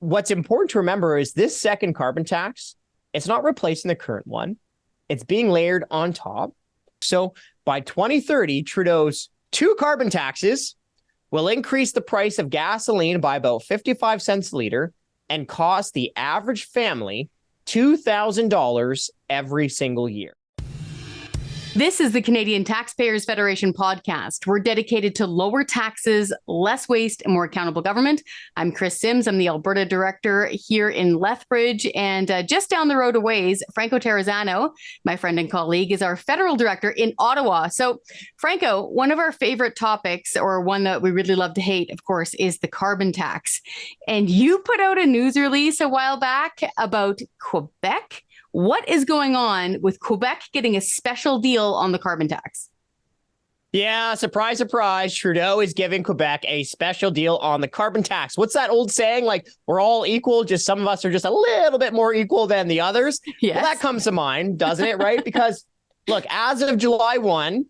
what's important to remember is this second carbon tax, it's not replacing the current one. It's being layered on top. So by 2030, Trudeau's two carbon taxes will increase the price of gasoline by about 55 cents a liter and cost the average family $2,000 every single year. This is the Canadian Taxpayers Federation podcast. We're dedicated to lower taxes, less waste, and more accountable government. I'm Chris Sims. I'm the Alberta director here in Lethbridge. And just down the road a ways, Franco Terrazzano, my friend and colleague, is our federal director in Ottawa. So, Franco, one of our favorite topics, or one that we really love to hate, of course, is the carbon tax. And you put out a news release a while back about Quebec. What is going on with Quebec getting a special deal on the carbon tax? Yeah, surprise, surprise. Trudeau is giving Quebec a special deal on the carbon tax. What's that old saying? Like, we're all equal, just some of us are just a little bit more equal than the others. Yes. Well, that comes to mind, doesn't it? Right? Because, look, as of July 1,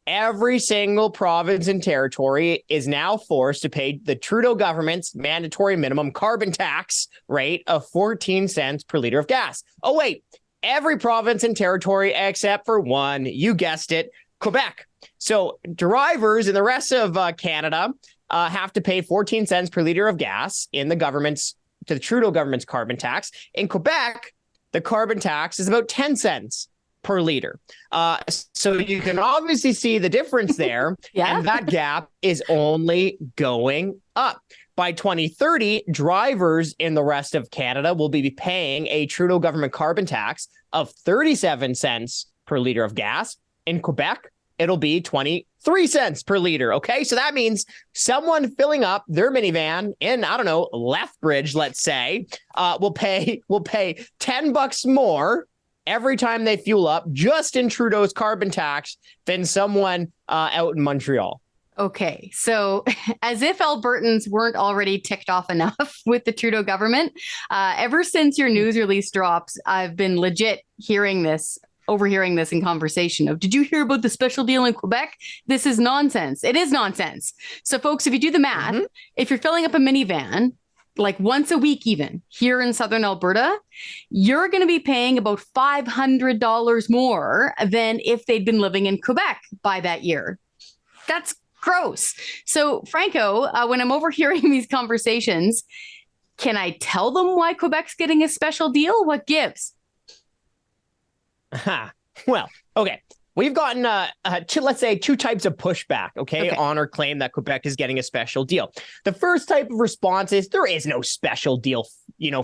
every single province and territory is now forced to pay the Trudeau government's mandatory minimum carbon tax rate of 14 cents per liter of gas. Oh, wait, every province and territory except for one, you guessed it, Quebec. So drivers in the rest of Canada have to pay 14 cents per liter of gas to the Trudeau government's carbon tax. In Quebec, the carbon tax is about 10 cents per liter. So you can obviously see the difference there. Yeah. And that gap is only going up. By 2030, drivers in the rest of Canada will be paying a Trudeau government carbon tax of 37 cents per liter of gas. In Quebec, it'll be 23 cents per liter. Okay, so that means someone filling up their minivan in, I don't know, Lethbridge, let's say, will pay $10 more every time they fuel up just in Trudeau's carbon tax than someone out in Montreal. Okay, so as if Albertans weren't already ticked off enough with the Trudeau government, ever since your news release drops, I've been legit overhearing this in conversation of, did you hear about the special deal in Quebec? This is nonsense. It is nonsense. So folks, if you do the math, if you're filling up a minivan, like once a week even, here in Southern Alberta, you're going to be paying about $500 more than if they'd been living in Quebec by that year. That's gross. So, Franco, when I'm overhearing these conversations, can I tell them why Quebec's getting a special deal? What gives? Well, okay. We've gotten, let's say, two types of pushback, okay, on our claim that Quebec is getting a special deal. The first type of response is, there is no special deal.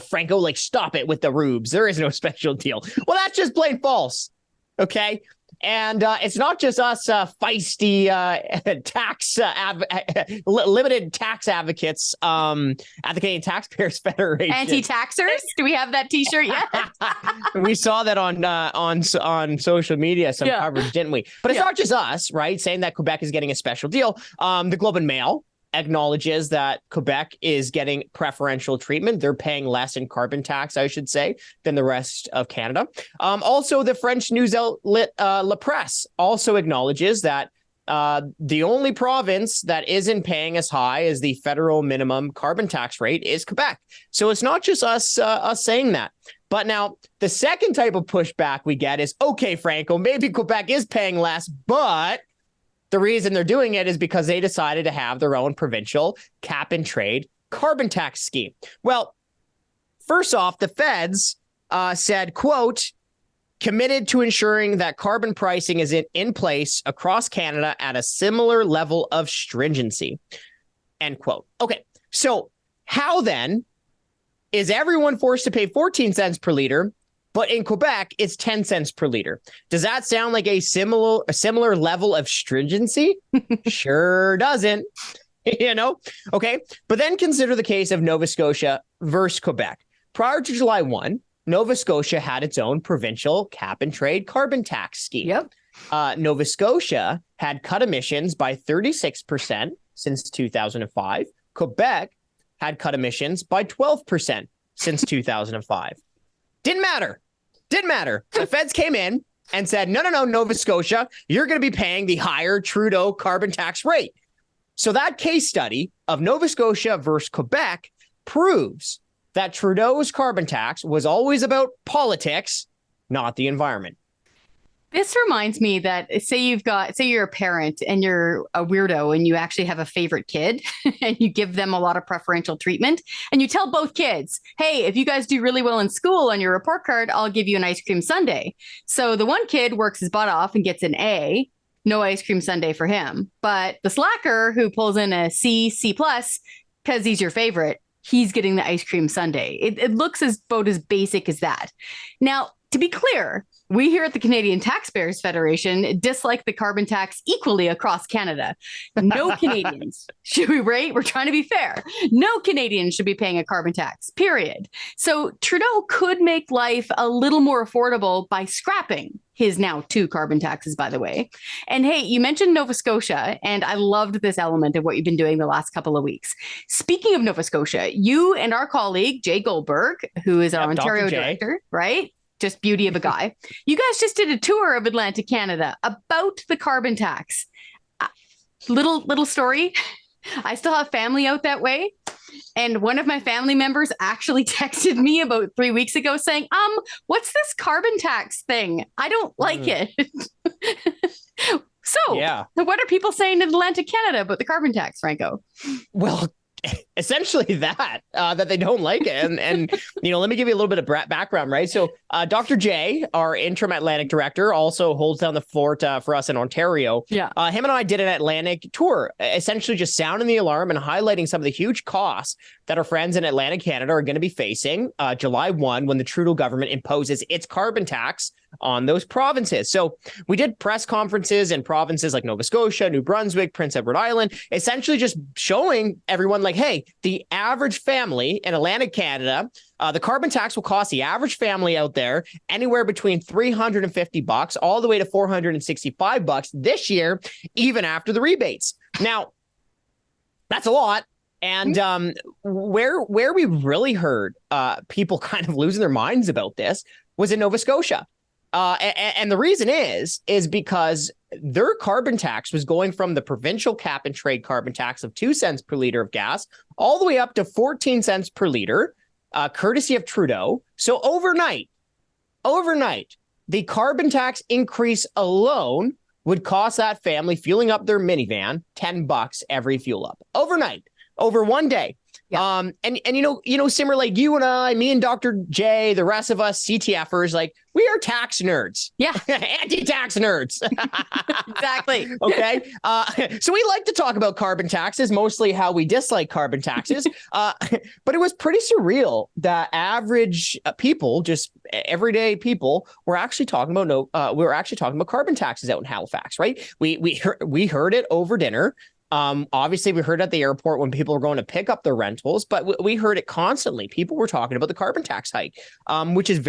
Franco, like, stop it with the rubes. There is no special deal. Well, that's just plain false, okay? And it's not just us feisty limited tax advocates at the Canadian Taxpayers Federation. Anti-taxers? Do we have that T-shirt yet? We saw that on social media, some coverage, didn't we? But it's not just us, right, saying that Quebec is getting a special deal. The Globe and Mail acknowledges that Quebec is getting preferential treatment. They're paying less in carbon tax, I should say, than the rest of Canada. Also, the French news outlet La Presse also acknowledges that the only province that isn't paying as high as the federal minimum carbon tax rate is Quebec. So it's not just us saying that. But now the second type of pushback we get is, okay, Franco, maybe Quebec is paying less, but the reason they're doing it is because they decided to have their own provincial cap and trade carbon tax scheme. Well, first off, the feds said, quote, committed to ensuring that carbon pricing is in place across Canada at a similar level of stringency, end quote. Okay, so how then is everyone forced to pay 14 cents per liter, but in Quebec, it's 10 cents per liter? Does that sound like a similar level of stringency? Sure doesn't, Okay, but then consider the case of Nova Scotia versus Quebec. Prior to July 1, Nova Scotia had its own provincial cap and trade carbon tax scheme. Yep. Nova Scotia had cut emissions by 36% since 2005. Quebec had cut emissions by 12% since 2005. Didn't matter. The feds came in and said, no, Nova Scotia, you're going to be paying the higher Trudeau carbon tax rate. So that case study of Nova Scotia versus Quebec proves that Trudeau's carbon tax was always about politics, not the environment. This reminds me that say you're a parent and you're a weirdo and you actually have a favorite kid and you give them a lot of preferential treatment and you tell both kids, hey, if you guys do really well in school on your report card, I'll give you an ice cream sundae. So the one kid works his butt off and gets an A, no ice cream sundae for him. But the slacker who pulls in a C plus, because he's your favorite, he's getting the ice cream sundae. It looks about as basic as that. Now, to be clear, we here at the Canadian Taxpayers Federation dislike the carbon tax equally across Canada. No Canadians, should we rate? We're trying to be fair. No Canadians should be paying a carbon tax, period. So Trudeau could make life a little more affordable by scrapping his now 2 carbon taxes, by the way. And hey, you mentioned Nova Scotia, and I loved this element of what you've been doing the last couple of weeks. Speaking of Nova Scotia, you and our colleague, Jay Goldberg, who is our Ontario director, right? Just beauty of a guy. You guys just did a tour of Atlantic Canada about the carbon tax. Little story. I still have family out that way. And one of my family members actually texted me about 3 weeks ago saying, what's this carbon tax thing? I don't like it. So what are people saying in Atlantic Canada about the carbon tax, Franco? Well, essentially that they don't like it. And let me give you a little bit of background, right? So Dr. J, our interim Atlantic director, also holds down the fort for us in Ontario. Yeah. Him and I did an Atlantic tour, essentially just sounding the alarm and highlighting some of the huge costs that our friends in Atlantic Canada are going to be facing July 1 when the Trudeau government imposes its carbon tax on those provinces. So we did press conferences in provinces like Nova Scotia, New Brunswick, Prince Edward Island, essentially just showing everyone like, hey, the average family in Atlantic Canada, the carbon tax will cost the average family out there anywhere between $350 all the way to $465 this year, even after the rebates. Now, that's a lot. And where we really heard people kind of losing their minds about this was in Nova Scotia. And the reason is because their carbon tax was going from the provincial cap and trade carbon tax of 2 cents per liter of gas all the way up to 14 cents per liter, courtesy of Trudeau. So overnight, the carbon tax increase alone would cost that family fueling up their minivan $10 every fuel up overnight, over one day. Yeah. And Simmer, like you and I, me and Dr. J, the rest of us CTFers, like we are tax nerds. Yeah. Anti-tax nerds. Exactly. Okay. So we like to talk about carbon taxes, mostly how we dislike carbon taxes. But it was pretty surreal that average people, just everyday people, were actually talking about carbon taxes out in Halifax, right? We heard it over dinner. Obviously, we heard at the airport when people were going to pick up their rentals, but we heard it constantly. People were talking about the carbon tax hike, which is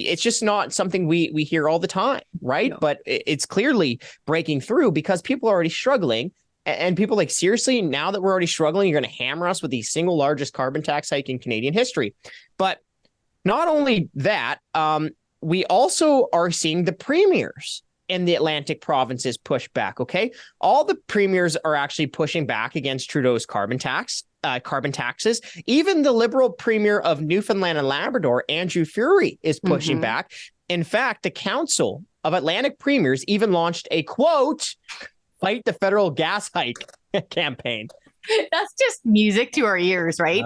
it's just not something we hear all the time, right? No. But it's clearly breaking through because people are already struggling. And people like, seriously, now that we're already struggling, you're going to hammer us with the single largest carbon tax hike in Canadian history. But not only that, we also are seeing the premiers in the Atlantic provinces push back, okay? All the premiers are actually pushing back against Trudeau's carbon taxes. Even the Liberal premier of Newfoundland and Labrador, Andrew Furey, is pushing back. In fact, the Council of Atlantic Premiers even launched a, quote, fight the federal gas hike campaign. That's just music to our ears, right?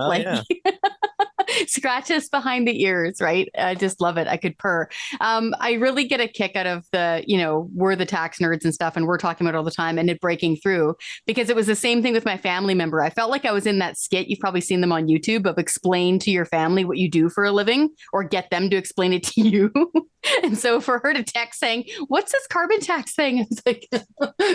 Scratch us behind the ears, right? I just love it. I could purr. I really get a kick out of we're the tax nerds and stuff, and we're talking about it all the time, and it breaking through, because it was the same thing with my family member. I felt like I was in that skit. You've probably seen them on YouTube of explain to your family what you do for a living, or get them to explain it to you. And so for her to text saying, what's this carbon tax thing? I was like,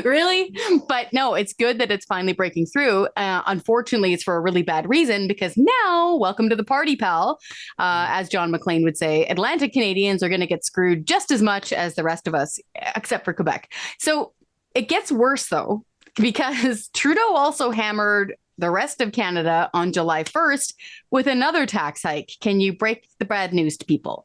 really? But no, it's good that it's finally breaking through. Unfortunately, it's for a really bad reason, because now, welcome to the party, pal. As John McClane would say, Atlantic Canadians are going to get screwed just as much as the rest of us, except for Quebec. So it gets worse, though, because Trudeau also hammered the rest of Canada on July 1st with another tax hike. Can you break the bad news to people?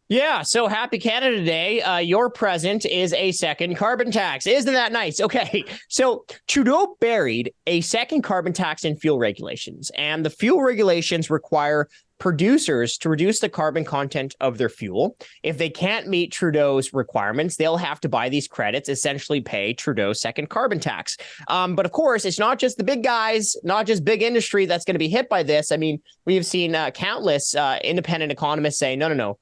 Yeah, so happy Canada Day. Your present is a second carbon tax. Isn't that nice? Okay, so Trudeau buried a second carbon tax in fuel regulations, and the fuel regulations require producers to reduce the carbon content of their fuel. If they can't meet Trudeau's requirements, they'll have to buy these credits, essentially pay Trudeau's second carbon tax. But of course, it's not just the big guys, not just big industry that's going to be hit by this. I mean, we have seen countless independent economists say, no.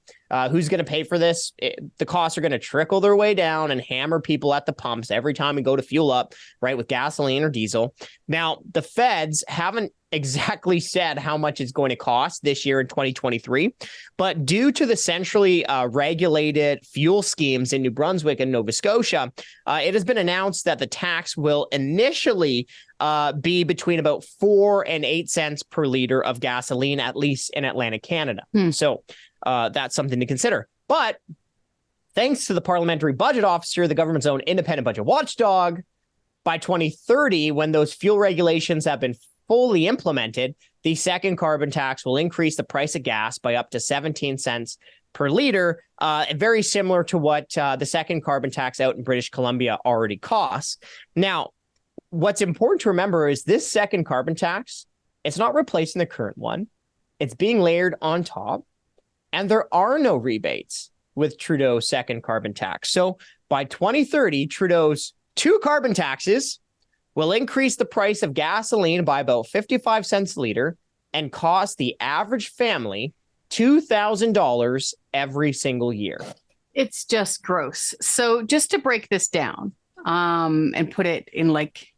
Who's going to pay for this? The costs are going to trickle their way down and hammer people at the pumps every time we go to fuel up, right, with gasoline or diesel. Now, the feds haven't exactly said how much it's going to cost this year in 2023, but due to the centrally regulated fuel schemes in New Brunswick and Nova Scotia, it has been announced that the tax will initially be between about 4 and 8 cents per liter of gasoline, at least in Atlantic Canada. So that's something to consider. But thanks to the parliamentary budget officer, the government's own independent budget watchdog, by 2030, when those fuel regulations have been fully implemented, the second carbon tax will increase the price of gas by up to 17 cents per liter, very similar to what the second carbon tax out in British Columbia already costs. Now, what's important to remember is this second carbon tax, it's not replacing the current one. It's being layered on top. And there are no rebates with Trudeau's second carbon tax. So by 2030, Trudeau's 2 carbon taxes will increase the price of gasoline by about 55 cents a liter and cost the average family $2,000 every single year. It's just gross. So just to break this down and put it in like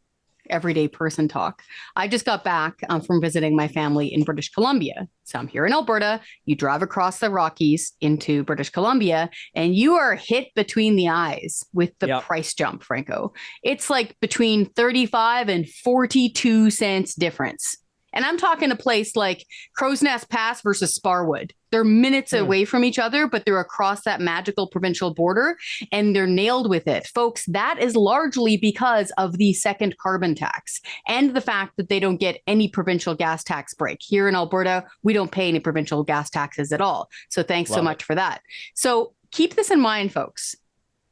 everyday person talk. I just got back from visiting my family in British Columbia. So I'm here in Alberta. You drive across the Rockies into British Columbia, and you are hit between the eyes with the price jump, Franco. It's like between 35 and 42 cents difference. And I'm talking a place like Crow's Nest Pass versus Sparwood. They're minutes away from each other, but they're across that magical provincial border, and they're nailed with it. Folks, that is largely because of the second carbon tax and the fact that they don't get any provincial gas tax break. Here in Alberta, we don't pay any provincial gas taxes at all. So thanks so much for that. So keep this in mind, folks.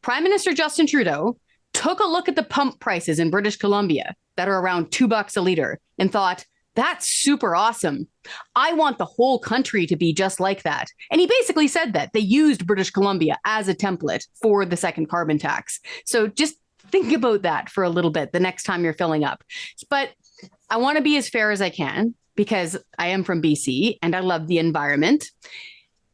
Prime Minister Justin Trudeau took a look at the pump prices in British Columbia that are around $2 a liter and thought, that's super awesome. I want the whole country to be just like that. And he basically said that. They used British Columbia as a template for the second carbon tax. So just think about that for a little bit the next time you're filling up. But I want to be as fair as I can because I am from BC and I love the environment.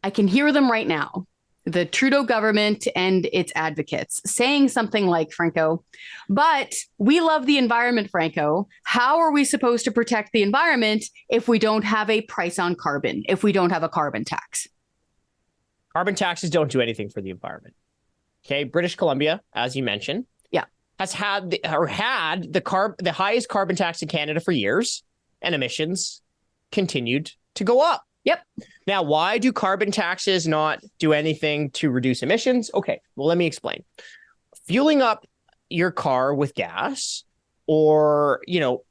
I can hear them right now. The Trudeau government and its advocates saying something like, Franco, but we love the environment, Franco. How are we supposed to protect the environment if we don't have a price on carbon, if we don't have a carbon tax? Carbon taxes don't do anything for the environment. Okay, British Columbia, as you mentioned, has had the highest carbon tax in Canada for years, and emissions continued to go up. Yep. Now, why do carbon taxes not do anything to reduce emissions? Okay, well, let me explain. Fueling up your car with gas, or,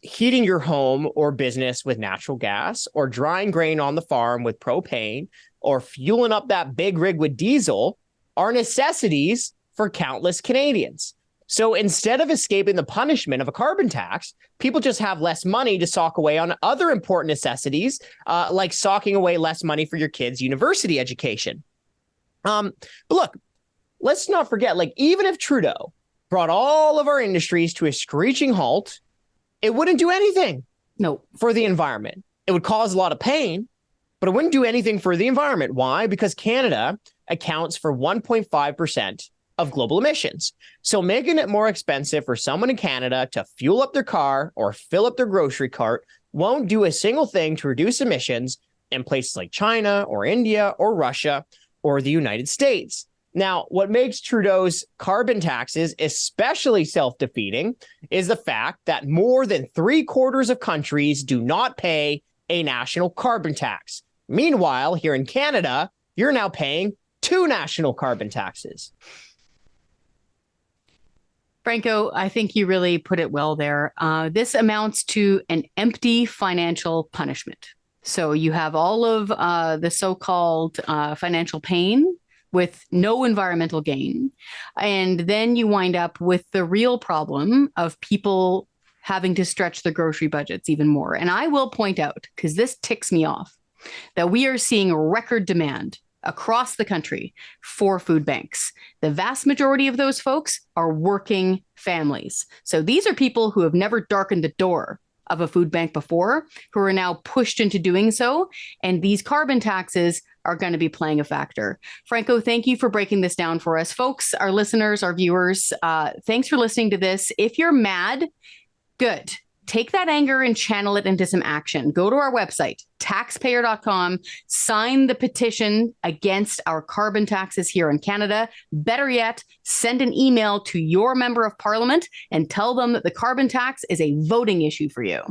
heating your home or business with natural gas, or drying grain on the farm with propane, or fueling up that big rig with diesel are necessities for countless Canadians. So instead of escaping the punishment of a carbon tax, people just have less money to sock away on other important necessities, like socking away less money for your kids' university education. But look, let's not forget, even if Trudeau brought all of our industries to a screeching halt, it wouldn't do anything for the environment. It would cause a lot of pain, but it wouldn't do anything for the environment. Why? Because Canada accounts for 1.5% of global emissions. So making it more expensive for someone in Canada to fuel up their car or fill up their grocery cart won't do a single thing to reduce emissions in places like China or India or Russia or the United States. Now, what makes Trudeau's carbon taxes especially self-defeating is the fact that more than 3/4 of countries do not pay a national carbon tax. Meanwhile, here in Canada, you're now paying 2 national carbon taxes. Franco, I think you really put it well there. This amounts to an empty financial punishment. So you have all of the so-called financial pain with no environmental gain. And then you wind up with the real problem of people having to stretch their grocery budgets even more. And I will point out, because this ticks me off, that we are seeing record demand across the country for food banks. The vast majority of those folks are working families. So these are people who have never darkened the door of a food bank before, who are now pushed into doing so. And these carbon taxes are going to be playing a factor. Franco, thank you for breaking this down for us. Folks, our listeners, our viewers, thanks for listening to this. If you're mad, good. Take that anger and channel it into some action. Go to our website, taxpayer.com, sign the petition against our carbon taxes here in Canada. Better yet, send an email to your member of parliament and tell them that the carbon tax is a voting issue for you.